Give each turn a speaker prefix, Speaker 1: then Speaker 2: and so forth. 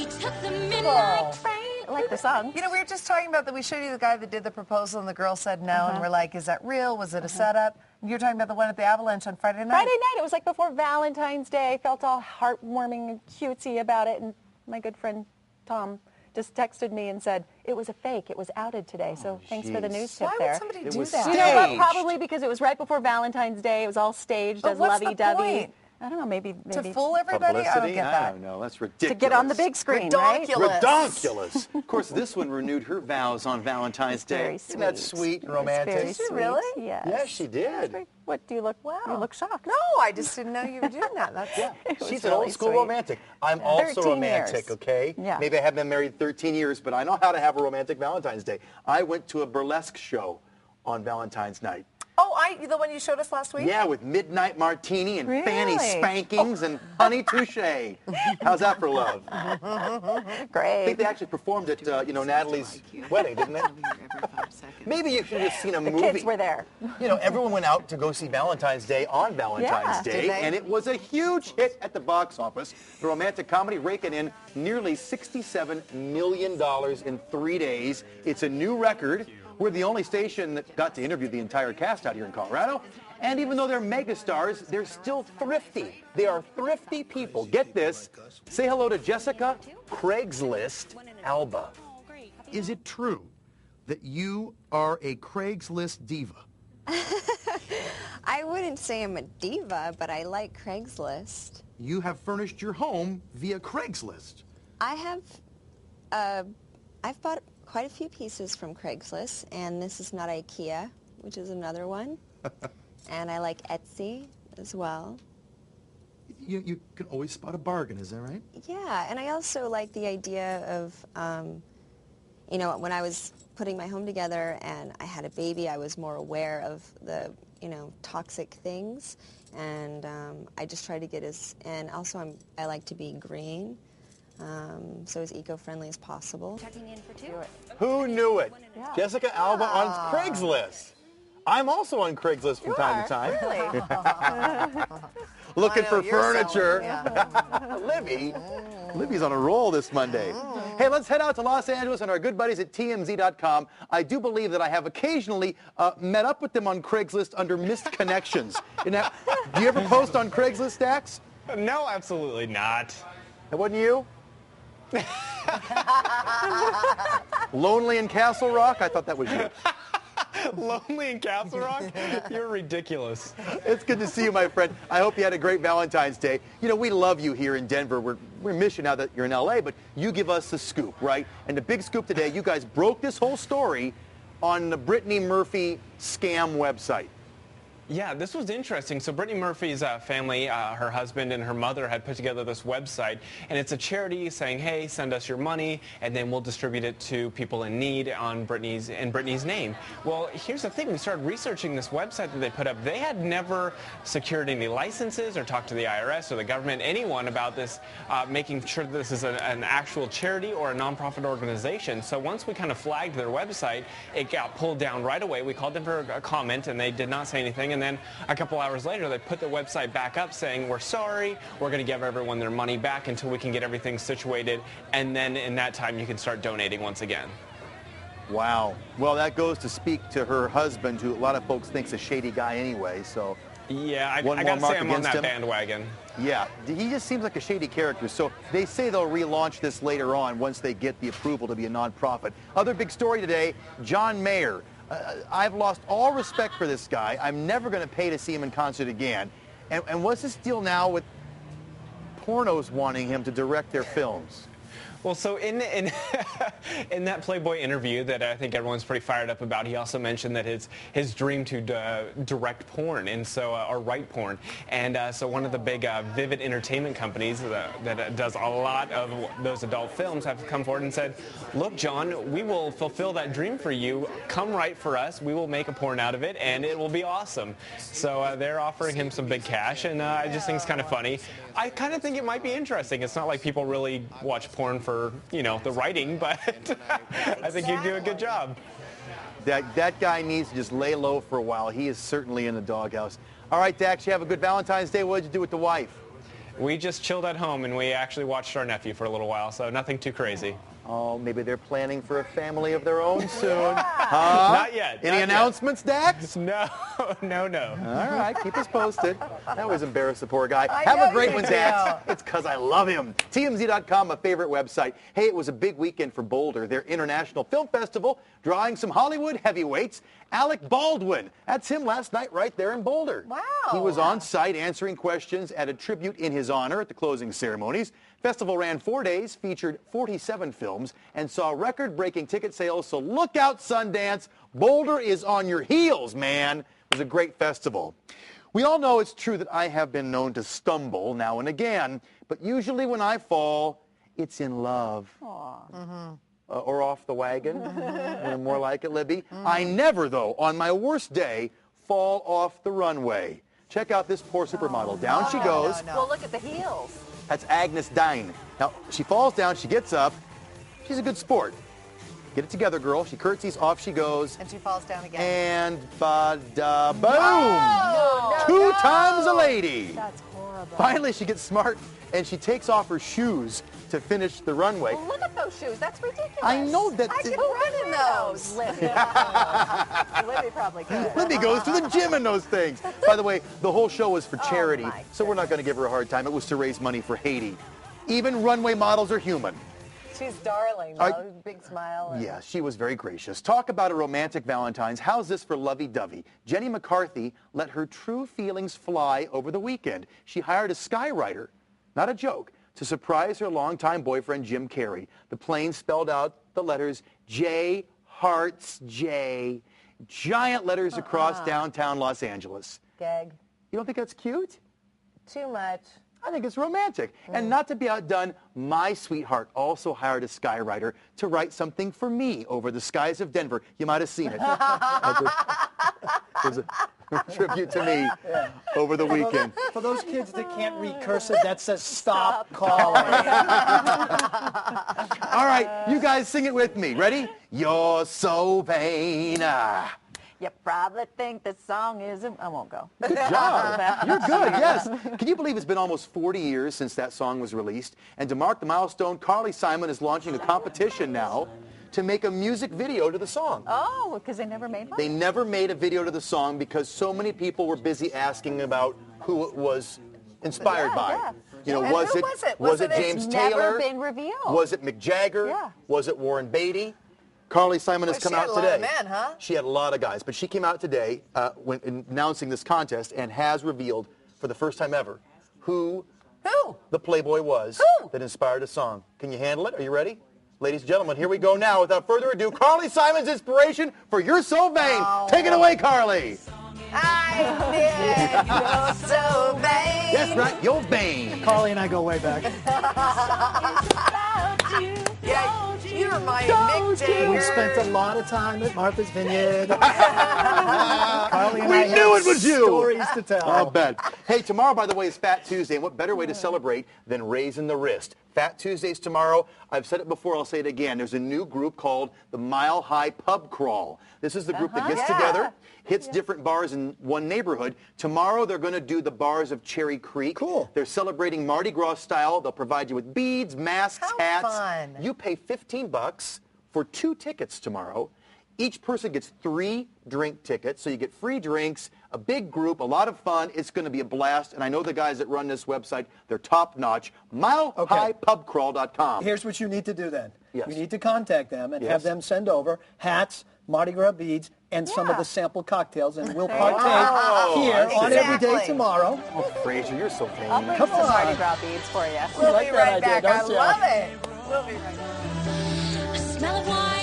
Speaker 1: He took the midnight train.
Speaker 2: I like the song.
Speaker 3: You know, we were just talking about that. We showed you the guy that did the proposal, and the girl said no, and we're like, is that real? Was it a setup? And you're talking about the one at the Avalanche on Friday night.
Speaker 2: Friday night. It was like before Valentine's Day. I felt all heartwarming and cutesy about it, and my good friend Tom just texted me and said it was a fake. It was outed today. So thanks for the news tip there.
Speaker 3: Why would somebody do that?
Speaker 2: You know what? Probably because it was right before Valentine's Day. It was all staged as lovey-dovey. I don't know, maybe
Speaker 3: to fool everybody?
Speaker 4: Publicity?
Speaker 3: I don't get that.
Speaker 4: I don't know. That's ridiculous.
Speaker 2: To get on the big screen,
Speaker 3: Redonkulous.
Speaker 2: right?
Speaker 4: Redonkulous. Of course, this one renewed her vows on Valentine's Day.
Speaker 2: Very sweet.
Speaker 4: Isn't that sweet and romantic?
Speaker 2: Very
Speaker 3: Did she
Speaker 2: sweet.
Speaker 3: really?
Speaker 2: Yes.
Speaker 4: Yes, she did.
Speaker 2: What do you look?
Speaker 3: Wow.
Speaker 2: You look shocked.
Speaker 3: No, I just didn't know you were doing that. That's
Speaker 4: She's
Speaker 2: really
Speaker 4: an old school
Speaker 2: sweet.
Speaker 4: romantic. I'm also
Speaker 2: 13
Speaker 4: romantic,
Speaker 2: years.
Speaker 4: okay?
Speaker 2: Yeah.
Speaker 4: Maybe I haven't been married 13 years, but I know how to have a romantic Valentine's Day. I went to a burlesque show on Valentine's night.
Speaker 3: Oh, the one you showed us last week?
Speaker 4: Yeah, with Midnight Martini and fanny
Speaker 2: Really?
Speaker 4: spankings and honey touche. How's that for love? I
Speaker 2: Great.
Speaker 4: think they actually performed at, Natalie's wedding, didn't they? Maybe you should have just seen a movie.
Speaker 2: The kids were there.
Speaker 4: You know, everyone went out to go see Valentine's Day on Valentine's
Speaker 2: Yeah.
Speaker 4: Day,
Speaker 3: Did they?
Speaker 4: and it was a huge hit at the box office. The romantic comedy raking in nearly $67 million in 3 days. It's a new record. We're the only station that got to interview the entire cast out here in Colorado. And even though they're megastars, they're still thrifty. They are thrifty people. Get this. Say hello to Jessica Craigslist Alba. Is it true that you are a Craigslist diva?
Speaker 5: I wouldn't say I'm a diva, but I like Craigslist.
Speaker 4: You have furnished your home via Craigslist.
Speaker 5: I have, I've bought quite a few pieces from Craigslist, and this is not IKEA, which is another one. And I like Etsy as well.
Speaker 4: You can always spot a bargain, is that right?
Speaker 5: Yeah, and I also like the idea of, you know, when I was putting my home together and I had a baby, I was more aware of the, you know, toxic things, and I just try to get and also I like to be green, so as eco-friendly as possible.
Speaker 1: Checking in for two.
Speaker 4: Who knew it?
Speaker 2: Yeah.
Speaker 4: Jessica Alba on Craigslist. I'm also on Craigslist from time to time.
Speaker 3: Really?
Speaker 4: Looking
Speaker 3: I know,
Speaker 4: for
Speaker 3: you're
Speaker 4: furniture.
Speaker 3: selling,
Speaker 4: Libby's on a roll this Monday. Hey, let's head out to Los Angeles and our good buddies at TMZ.com. I do believe that I have occasionally met up with them on Craigslist under missed connections. Do you ever post on Craigslist, Dax?
Speaker 6: No, absolutely not.
Speaker 4: That wasn't you? Lonely in Castle Rock? I thought that was you.
Speaker 6: Lonely in Castle Rock? You're ridiculous.
Speaker 4: It's good to see you, my friend. I hope you had a great Valentine's Day. You know, we love you here in Denver. We're miss you now that you're in L.A., but you give us the scoop, right? And the big scoop today, you guys broke this whole story on the Brittany Murphy scam website.
Speaker 6: Yeah, this was interesting. So Brittany Murphy's family, her husband and her mother had put together this website, and it's a charity saying, hey, send us your money, and then we'll distribute it to people in need in Brittany's name. Well, here's the thing. We started researching this website that they put up. They had never secured any licenses or talked to the IRS or the government, anyone about this, making sure that this is an actual charity or a nonprofit organization. So once we kind of flagged their website, it got pulled down right away. We called them for a comment, and they did not say anything. And then a couple hours later, they put the website back up saying, we're sorry, we're going to give everyone their money back until we can get everything situated, and then in that time you can start donating once again.
Speaker 4: Wow. Well, that goes to speak to her husband, who a lot of folks think's a shady guy anyway, so...
Speaker 6: Yeah, I
Speaker 4: One
Speaker 6: got
Speaker 4: more
Speaker 6: to
Speaker 4: mark
Speaker 6: say I'm on
Speaker 4: against
Speaker 6: that
Speaker 4: him.
Speaker 6: bandwagon.
Speaker 4: Yeah, he just seems like a shady character. So they say they'll relaunch this later on once they get the approval to be a nonprofit. Other big story today, John Mayer. I've lost all respect for this guy. I'm never going to pay to see him in concert again. And what's this deal now with pornos wanting him to direct their films?
Speaker 6: Well, so in that Playboy interview that I think everyone's pretty fired up about, he also mentioned that his dream to direct porn, and so or write porn, and so one of the big Vivid Entertainment companies that does a lot of those adult films have come forward and said, look, John, we will fulfill that dream for you. Come write for us. We will make a porn out of it, and it will be awesome. So they're offering him some big cash, and I just think it's kind of funny. I kind of think it might be interesting. It's not like people really watch porn for, you know, the writing, but I think you'd do a good job.
Speaker 4: That guy needs to just lay low for a while. He is certainly in the doghouse. All right, Dax, you have a good Valentine's Day. What did you do with the wife?
Speaker 6: We just chilled at home, and we actually watched our nephew for a little while, so nothing too crazy.
Speaker 4: Oh, maybe they're planning for a family of their own soon.
Speaker 6: Not yet.
Speaker 4: Any announcements, Dax?
Speaker 6: No.
Speaker 4: All right, keep us posted. I always embarrass the poor guy.
Speaker 3: I
Speaker 4: Have
Speaker 3: know
Speaker 4: a great
Speaker 3: you
Speaker 4: one,
Speaker 3: do.
Speaker 4: Dax. It's because I love him. TMZ.com, my favorite website. Hey, it was a big weekend for Boulder, their international film festival, drawing some Hollywood heavyweights. Alec Baldwin, that's him last night right there in Boulder.
Speaker 3: Wow.
Speaker 4: He was on site answering questions at a tribute in his honor at the closing ceremonies. Festival ran 4 days, featured 47 films, and saw record-breaking ticket sales. So look out, Sundance. Boulder is on your heels, man. It was a great festival. We all know it's true that I have been known to stumble now and again, but usually when I fall, it's in love. Or off the wagon, more like it, Libby. I never, though, on my worst day, fall off the runway. Check out this poor supermodel. Down she goes.
Speaker 2: Well, look at the heels.
Speaker 4: That's Agnes Dine. Now, she falls down, she gets up. She's a good sport. Get it together, girl. She curtsies, off she goes.
Speaker 3: And she falls down again.
Speaker 4: And ba-da-boom! Two times a lady.
Speaker 2: That's horrible.
Speaker 4: Finally, she gets smart, and she takes off her shoes to finish the runway.
Speaker 2: Well, look at those shoes. That's ridiculous.
Speaker 4: I know that...
Speaker 3: I can run in those.
Speaker 2: Libby probably could.
Speaker 4: Libby goes to the gym in those things. By the way, the whole show was for charity,
Speaker 2: my
Speaker 4: so we're not going to give her a hard time. It was to raise money for Haiti. Even runway models are human.
Speaker 2: She's darling, though. Big smile.
Speaker 4: Yeah, she was very gracious. Talk about a romantic Valentine's. How's this for lovey-dovey? Jenny McCarthy let her true feelings fly over the weekend. She hired a skywriter, not a joke, to surprise her longtime boyfriend, Jim Carrey. The plane spelled out the letters J, hearts, J. Giant letters across downtown Los Angeles.
Speaker 2: Gag.
Speaker 4: You don't think that's cute?
Speaker 2: Too much.
Speaker 4: I think it's romantic. And not to be outdone, my sweetheart also hired a skywriter to write something for me over the skies of Denver. You might have seen it. There's a tribute to me over the weekend.
Speaker 7: For those kids that can't read cursive, that says stop calling.
Speaker 4: All right, you guys sing it with me. Ready? You're so vain.
Speaker 2: You probably think the song is... I won't go.
Speaker 4: Good job. You're good, yes. Can you believe it's been almost 40 years since that song was released? And to mark the milestone, Carly Simon is launching a competition now to make a music video to the song.
Speaker 2: Oh, because they never made one?
Speaker 4: They never made a video to the song because so many people were busy asking about who it was inspired by.
Speaker 2: Yeah.
Speaker 4: You know,
Speaker 3: And
Speaker 4: was
Speaker 3: who
Speaker 4: it
Speaker 3: was it?
Speaker 4: was it James
Speaker 2: It's
Speaker 4: Taylor?
Speaker 2: never been revealed.
Speaker 4: Was it Mick Jagger?
Speaker 2: Yeah.
Speaker 4: Was it Warren Beatty? Carly Simon has come out today.
Speaker 3: She had a lot of men, huh?
Speaker 4: She had a lot of guys, but she came out today when announcing this contest and has revealed for the first time ever who the Playboy was that inspired the song. Can you handle it? Are you ready? Ladies and gentlemen, here we go now. Without further ado, Carly Simon's inspiration for You're So Vain. Take it away, Carly.
Speaker 3: I did. You're so vain.
Speaker 4: That's right, you're vain.
Speaker 7: Carly and I go way back.
Speaker 3: Yeah, you remind Mick Jagger.
Speaker 7: We spent a lot of time at Martha's Vineyard. Carly and
Speaker 4: We
Speaker 7: I
Speaker 4: knew
Speaker 7: have
Speaker 4: it was you.
Speaker 7: stories to tell.
Speaker 4: I'll bet. Hey, tomorrow, by the way, is Fat Tuesday, and what better way to celebrate than raising the wrist? Fat Tuesday's tomorrow. I've said it before, I'll say it again. There's a new group called the Mile High Pub Crawl. This is the group that gets together, hits different bars in one neighborhood. Tomorrow, they're going to do the bars of Cherry Creek.
Speaker 7: Cool.
Speaker 4: They're celebrating Mardi Gras style. They'll provide you with beads, masks, hats.
Speaker 3: Fun.
Speaker 4: You pay $15 for 2 tickets tomorrow. Each person gets 3 drink tickets, so you get free drinks, a big group, a lot of fun. It's going to be a blast, and I know the guys that run this website, they're top-notch. MileHighPubCrawl.com.
Speaker 7: Here's what you need to do then.
Speaker 4: Yes.
Speaker 7: You need to contact them and
Speaker 4: Yes.
Speaker 7: have them send over hats, Mardi Gras beads, and some of the sample cocktails, and we'll partake here on every day
Speaker 3: Exactly.
Speaker 7: tomorrow.
Speaker 4: Oh, Fraser, you're so vain.
Speaker 2: I'll bring
Speaker 7: Come
Speaker 2: some
Speaker 7: on.
Speaker 2: Mardi Gras beads for you.
Speaker 3: We'll
Speaker 7: like
Speaker 3: be
Speaker 7: that
Speaker 3: right
Speaker 7: idea,
Speaker 3: back. I
Speaker 7: don't you?
Speaker 3: love it. We'll be right back.
Speaker 8: Smell of wine.